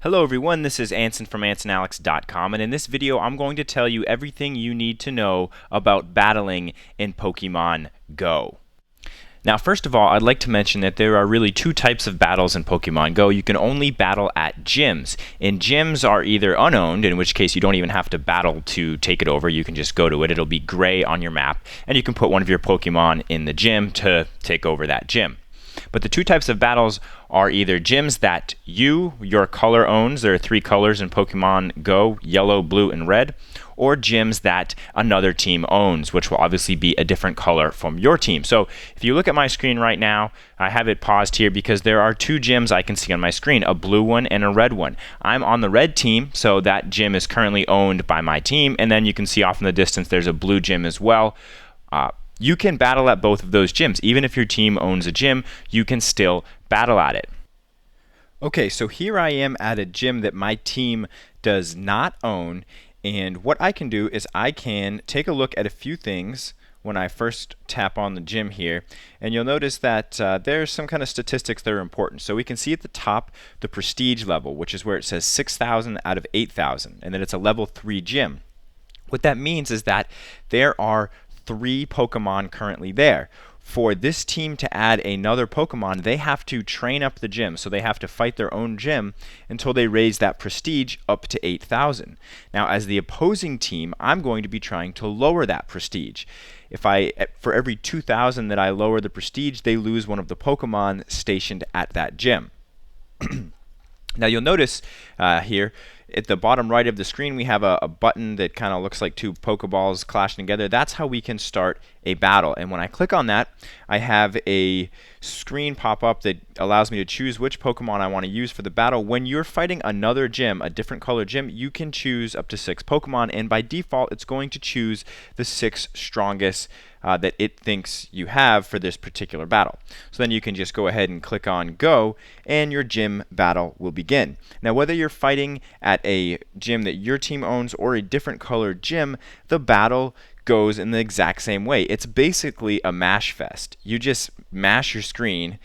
Hello everyone, this is Anson from AnsonAlex.com, and in this video I'm going to tell you everything you need to know about battling in Pokemon Go. Now first of all, I'd like to mention that there are really two types of battles in Pokemon Go. You can only battle at gyms, and gyms are either unowned, in which case you don't even have to battle to take it over, you can just go to it, it'll be gray on your map, and you can put one of your Pokemon in the gym to take over that gym. But the two types of battles are either gyms that your color owns, there are three colors in Pokemon Go, yellow, blue, and red, or gyms that another team owns, which will obviously be a different color from your team. So if you look at my screen right now, I have it paused here because there are two gyms I can see on my screen, a blue one and a red one. I'm on the red team, so that gym is currently owned by my team, and then you can see off in the distance there's a blue gym as well. You can battle at both of those gyms. Even if your team owns a gym, you can still battle at it. Okay, so here I am at a gym that my team does not own, and what I can do is I can take a look at a few things when I first tap on the gym here, and you'll notice that there's some kind of statistics that are important. So we can see at the top the prestige level, which is where it says 6,000 out of 8,000, and that it's a level 3 gym. What that means is that there are 3 Pokemon currently there. For this team to add another Pokemon, they have to train up the gym, so they have to fight their own gym until they raise that prestige up to 8,000. Now, as the opposing team, I'm going to be trying to lower that prestige. For every 2,000 that I lower the prestige, they lose one of the Pokemon stationed at that gym. Now you'll notice here at the bottom right of the screen we have a button that kind of looks like two Pokeballs clashing together. That's how we can start a battle, and when I click on that, I have a screen pop up that allows me to choose which Pokemon I want to use for the battle. When you're fighting another gym, a different color gym, you can choose up to 6 Pokemon, and by default it's going to choose the 6 strongest that it thinks you have for this particular battle. So then you can just go ahead and click on Go, and your gym battle will begin. Now whether you're fighting at a gym that your team owns or a different colored gym, the battle goes in the exact same way. It's basically a mash fest. You just mash your screen.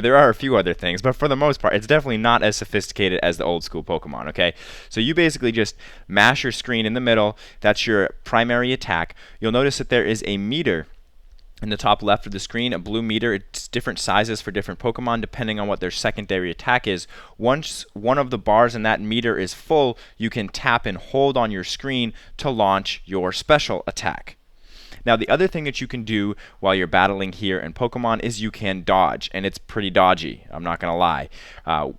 There are a few other things, but for the most part, it's definitely not as sophisticated as the old school Pokemon, okay? So you basically just mash your screen in the middle. That's your primary attack. You'll notice that there is a meter in the top left of the screen, a blue meter. It's different sizes for different Pokemon depending on what their secondary attack is. Once one of the bars in that meter is full, you can tap and hold on your screen to launch your special attack. Now the other thing that you can do while you're battling here in Pokemon is you can dodge, and it's pretty dodgy, I'm not gonna lie.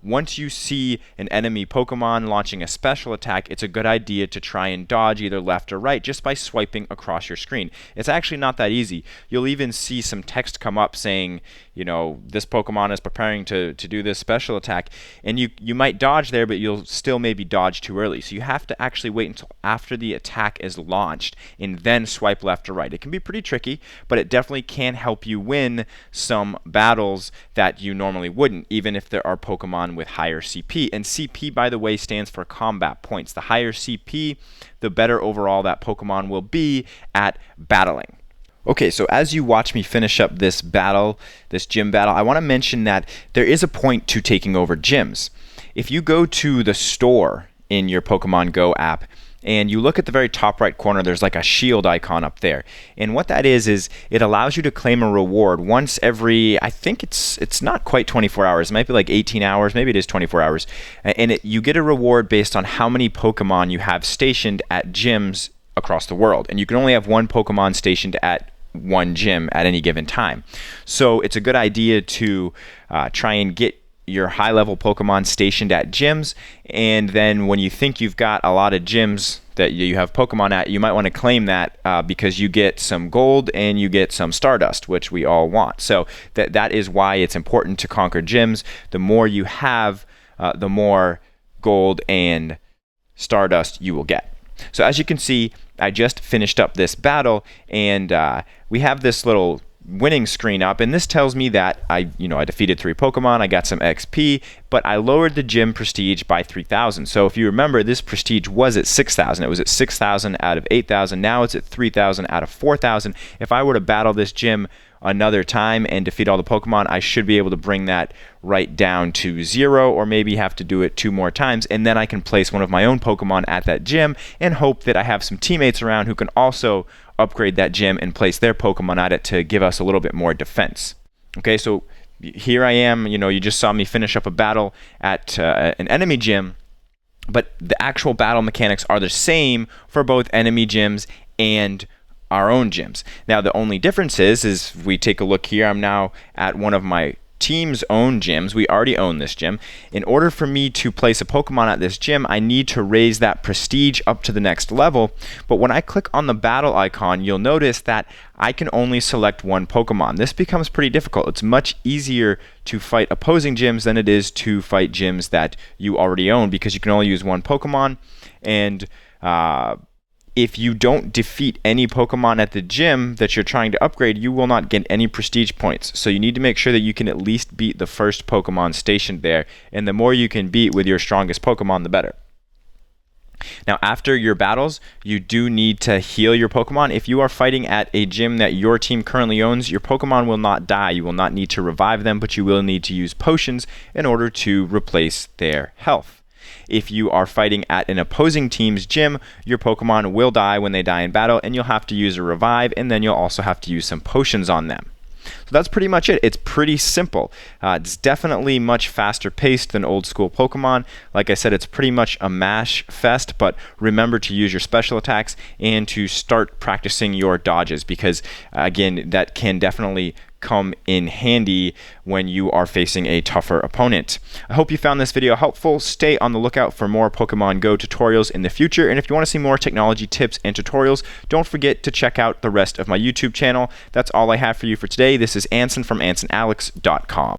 Once you see an enemy Pokemon launching a special attack, it's a good idea to try and dodge either left or right just by swiping across your screen. It's actually not that easy. You'll even see some text come up saying, you know, this Pokemon is preparing to do this special attack, and you might dodge there, but you'll still maybe dodge too early. So you have to actually wait until after the attack is launched and then swipe left or right. It can be pretty tricky, but it definitely can help you win some battles that you normally wouldn't, even if there are Pokemon with higher CP. And CP, by the way, stands for combat points. The higher CP, the better overall that Pokemon will be at battling. Okay, so as you watch me finish up this battle, this gym battle, I want to mention that there is a point to taking over gyms. If you go to the store in your Pokemon Go app, and you look at the very top right corner, there's like a shield icon up there. And what that is it allows you to claim a reward once every, I think it's not quite 24 hours. It might be like 18 hours, maybe it is 24 hours. And you get a reward based on how many Pokemon you have stationed at gyms across the world. And you can only have one Pokemon stationed at one gym at any given time. So it's a good idea to try and get your high-level Pokemon stationed at gyms, and then when you think you've got a lot of gyms that you have Pokemon at, you might want to claim that because you get some gold and you get some Stardust, which we all want. So that is why it's important to conquer gyms. The more you have, the more gold and Stardust you will get. So as you can see, I just finished up this battle, and we have this little winning screen up, and this tells me that I defeated 3 Pokemon, I got some XP, but I lowered the gym prestige by 3,000. So if you remember, this prestige was at 6,000. It was at 6,000 out of 8,000. Now it's at 3,000 out of 4,000. If I were to battle this gym another time and defeat all the Pokemon, I should be able to bring that right down to 0, or maybe have to do it 2 more times, and then I can place one of my own Pokemon at that gym and hope that I have some teammates around who can also upgrade that gym and place their Pokemon at it to give us a little bit more defense. Okay, so here I am, you just saw me finish up a battle at an enemy gym, but the actual battle mechanics are the same for both enemy gyms and our own gyms. Now, the only difference is if we take a look here, I'm now at one of my team's own gyms. We already own this gym. In order for me to place a Pokemon at this gym, I need to raise that prestige up to the next level. But when I click on the battle icon, you'll notice that I can only select one Pokemon. This becomes pretty difficult. It's much easier to fight opposing gyms than it is to fight gyms that you already own, because you can only use one Pokemon, and if you don't defeat any Pokemon at the gym that you're trying to upgrade, you will not get any prestige points. So you need to make sure that you can at least beat the first Pokemon stationed there, and the more you can beat with your strongest Pokemon, the better. Now, after your battles, you do need to heal your Pokemon. If you are fighting at a gym that your team currently owns, your Pokemon will not die. You will not need to revive them, but you will need to use potions in order to replace their health. If you are fighting at an opposing team's gym, your Pokemon will die when they die in battle, and you'll have to use a revive, and then you'll also have to use some potions on them. So that's pretty much it. It's pretty simple. It's definitely much faster paced than old school Pokemon. Like I said, it's pretty much a mash fest, but remember to use your special attacks and to start practicing your dodges, because again, that can definitely come in handy when you are facing a tougher opponent. I hope you found this video helpful. Stay on the lookout for more Pokemon Go tutorials in the future, and if you want to see more technology tips and tutorials, don't forget to check out the rest of my YouTube channel. That's all I have for you for today. This is Anson from AnsonAlex.com.